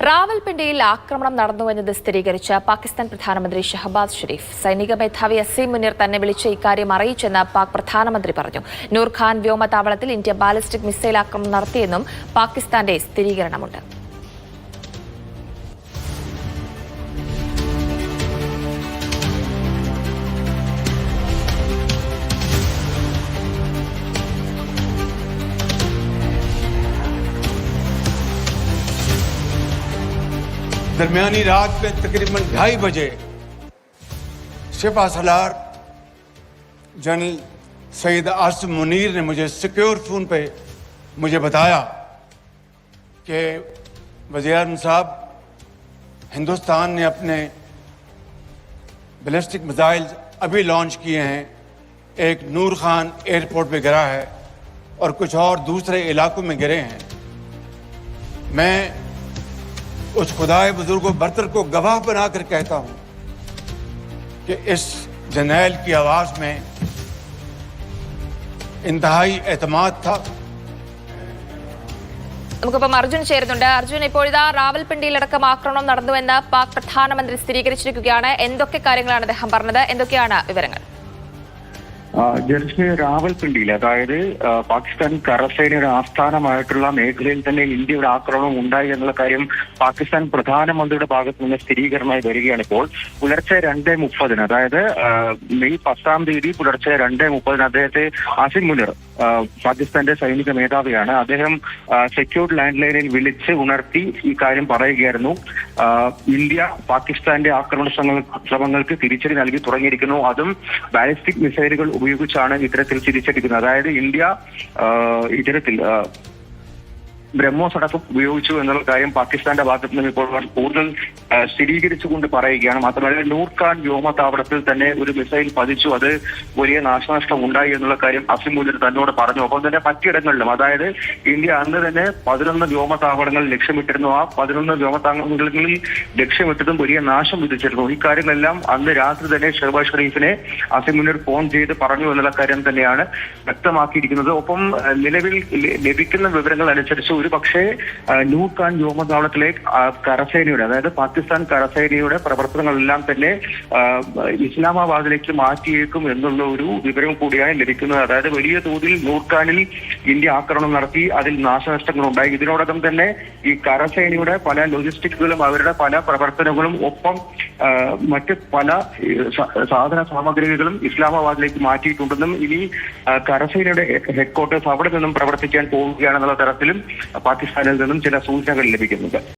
റാവൽപിണ്ടിയിൽ ആക്രമണം നടന്നുവെന്നത് സ്ഥിരീകരിച്ച പാകിസ്ഥാൻ പ്രധാനമന്ത്രി ഷഹബാസ് ഷെരീഫ് സൈനിക മേധാവി അസീം മുനീർ തന്നെ വിളിച്ച് ഇക്കാര്യം അറിയിച്ചെന്ന് പാക് പ്രധാനമന്ത്രി പറഞ്ഞു. നൂർഖാൻ വ്യോമതാവളത്തിൽ ഇന്ത്യ ബാലിസ്റ്റിക് മിസൈൽ ആക്രമണം നടത്തിയെന്നും പാകിസ്ഥാന്റെ സ്ഥിരീകരണമുണ്ട്. दरमियानी रात में तकरीबन 2:30 बजे सिपा सलार जनरल सईद आसिम मुनीर ने मुझे सिक्योर फोन पे मुझे बताया कि वज़ीर-ए-आज़म साहब, हिंदुस्तान ने अपने बैलिस्टिक मिसाइल अभी लॉन्च किए हैं. एक नूर खान एयरपोर्ट पे गिरा है और कुछ और दूसरे इलाकों में गिरे हैं. मैं उस खुदाए बुजुर्ग बरतर को गवाह बनाकर कहता हूं कि इस जर्नैल की आवाज में इंतहाई एतमाद था. നമുക്കിപ്പം അർജുൻ ചേരുന്നുണ്ട്. അർജുൻ, ഇപ്പോഴിതാ റാവൽപിണ്ടിയിലടക്കം ആക്രമണം നടന്നുവെന്ന് പാക് പ്രധാനമന്ത്രി സ്ഥിരീകരിച്ചിരിക്കുകയാണ്. എന്തൊക്കെ കാര്യങ്ങളാണ് അദ്ദേഹം പറഞ്ഞത്? എന്തൊക്കെയാണ് വിവരങ്ങൾ? ജർഷി, റാവൽപിണ്ടിയിൽ, അതായത് പാകിസ്ഥാൻ കരസേനയുടെ ആസ്ഥാനമായിട്ടുള്ള മേഖലയിൽ തന്നെ ഇന്ത്യയുടെ ആക്രമണം ഉണ്ടായി എന്നുള്ള കാര്യം പാകിസ്ഥാൻ പ്രധാനമന്ത്രിയുടെ ഭാഗത്ത് നിന്ന് സ്ഥിരീകരണമായി വരികയാണ്. ഇപ്പോൾ പുലർച്ചെ 2:30, അതായത് മെയ് 10 പുലർച്ചെ 2:30 അദ്ദേഹത്തെ ആസിം മുനീർ, പാകിസ്ഥാന്റെ സൈനിക മേധാവിയാണ്, അദ്ദേഹം സെക്യൂർഡ് ലാൻഡ് ലൈനിൽ വിളിച്ച് ഉണർത്തി ഈ കാര്യം പറയുകയായിരുന്നു. ഇന്ത്യ പാകിസ്ഥാന്റെ ആക്രമണ ശ്രമങ്ങൾക്ക് തിരിച്ചടി നൽകി തുടങ്ങിയിരിക്കുന്നു. അതും ബാലിസ്റ്റിക് മിസൈലുകൾ ഉപയോഗിച്ചാണ് ഇത്തരത്തിൽ തിരിച്ചടിക്കുന്നത്. അതായത് ഇന്ത്യ ഇത്തരത്തിൽ ബ്രഹ്മോസ് അടക്കം ഉപയോഗിച്ചു എന്നുള്ള കാര്യം പാകിസ്ഥാന്റെ ഭാഗത്ത് നിന്ന് ഇപ്പോൾ കൂടുതൽ സ്ഥിരീകരിച്ചുകൊണ്ട് പറയുകയാണ്. മാത്രമല്ല, നൂർഖാൻ വ്യോമതാവളത്തിൽ തന്നെ ഒരു മിസൈൽ പതിച്ചു, അത് വലിയ നാശനഷ്ടം ഉണ്ടായി എന്നുള്ള കാര്യം അസീം മുനീർ തന്നോട് പറഞ്ഞു. ഒപ്പം തന്നെ മറ്റിടങ്ങളിലും, അതായത് ഇന്ത്യ അന്ന് തന്നെ 11 വ്യോമതാവളങ്ങൾ ലക്ഷ്യമിട്ടിരുന്നു. ആ 11 വ്യോമതാവളങ്ങളിൽ ലക്ഷ്യമിട്ടതും വലിയ നാശം വിധിച്ചിരുന്നു. ഈ കാര്യങ്ങളെല്ലാം അന്ന് രാത്രി തന്നെ ഷഹബാസ് ഷെരീഫിനെ അസീം മുനീർ ഫോൺ ചെയ്ത് പറഞ്ഞു എന്നുള്ള കാര്യം തന്നെയാണ് വ്യക്തമാക്കിയിരിക്കുന്നത്. ഒപ്പം നിലവിൽ ലഭിക്കുന്ന വിവരങ്ങൾ അനുസരിച്ച് ഒരു പക്ഷേ നൂർഖാൻ വ്യോമതാവളത്തിലെ കരസേനയുടെ, അതായത് പാകിസ്ഥാൻ കരസേനയുടെ പ്രവർത്തനങ്ങളെല്ലാം തന്നെ ഇസ്ലാമാബാദിലേക്ക് മാറ്റിയേക്കും എന്നുള്ള ഒരു വിവരം കൂടിയാണ് ലഭിക്കുന്നത്. അതായത് വലിയ തോതിൽ നൂർഖാനിൽ ഇന്ത്യ ആക്രമണം നടത്തി, അതിൽ നാശനഷ്ടങ്ങൾ ഉണ്ടായി. ഇതിനോടകം തന്നെ ഈ കരസേനയുടെ പല ലോജിസ്റ്റിക്കുകളും അവരുടെ പല പ്രവർത്തനങ്ങളും ഒപ്പം മറ്റ് പല സാധന സാമഗ്രികളും ഇസ്ലാമാബാദിലേക്ക് മാറ്റിയിട്ടുണ്ടെന്നും ഇനി കരസേനയുടെ ഹെഡ്ക്വാർട്ടേഴ്സ് അവിടെ നിന്നും പ്രവർത്തിക്കാൻ പോവുകയാണെന്നുള്ള തരത്തിലും പാകിസ്ഥാനിൽ നിന്നും ചില സൂചനകൾ ലഭിക്കുന്നുണ്ട്.